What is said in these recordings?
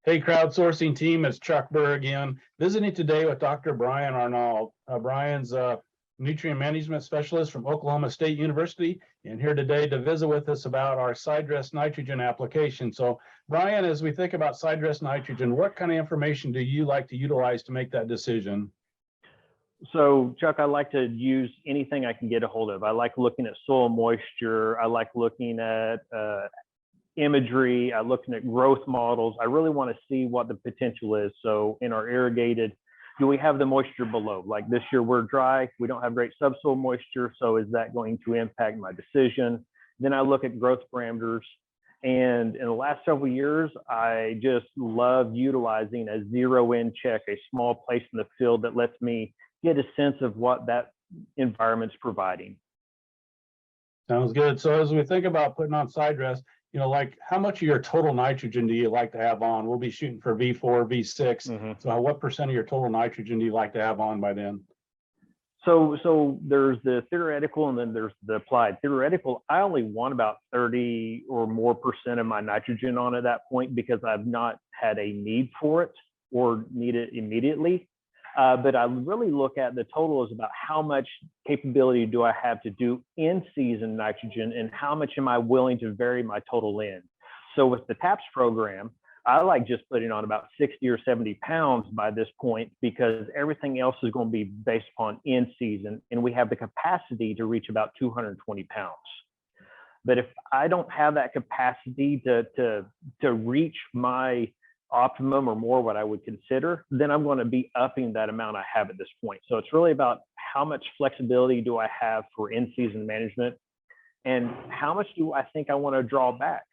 Hey, crowdsourcing team, it's Chuck Burr again, visiting today with Dr. Brian Arnold. Brian's a nutrient management specialist from Oklahoma State University, and here today to visit with us about our Sidedress nitrogen application. So, Brian, as we think about Sidedress nitrogen, what kind of information do you like to utilize to make that decision? So, Chuck, I like to use anything I can get a hold of. I like looking at soil moisture. I like looking at imagery. I looking at growth models. I really want to see what the potential is. So in our irrigated, do we have the moisture below? Like this year we're dry, we don't have great subsoil moisture. So is that going to impact my decision? Then I look at growth parameters. And in the last several years, I just love utilizing a zero-in check, a small place in the field that lets me get a sense of what that environment's providing. Sounds good. So as we think about putting on Sidedress, like how much of your total nitrogen do you like to have on? We'll be shooting for V4, V6. So what percent of your total nitrogen do you like to have on by then? So there's the theoretical and then there's the applied. Theoretical, I only want about 30 or more % of my nitrogen on at that point because I've not had a need for it or need it immediately. But I really look at the total as about how much capability do I have to do in season nitrogen and how much am I willing to vary my total in. So with the TAPS program, I like just putting on about 60 or 70 pounds by this point because everything else is going to be based upon in season and we have the capacity to reach about 220 pounds. But if I don't have that capacity to reach my optimum or more what I would consider, then I'm going to be upping that amount I have at this point. So it's really about how much flexibility do I have for in-season management and how much do I think I want to draw back.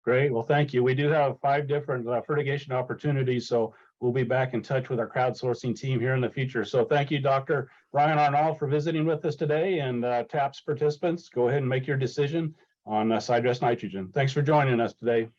Great. Well, thank you. We do have 5 different fertigation opportunities, so we'll be back in touch with our crowdsourcing team here in the future. So thank you, Dr. Brian Arnold, for visiting with us today, and TAPS participants, go ahead and make your decision on Sidedress nitrogen. Thanks for joining us today.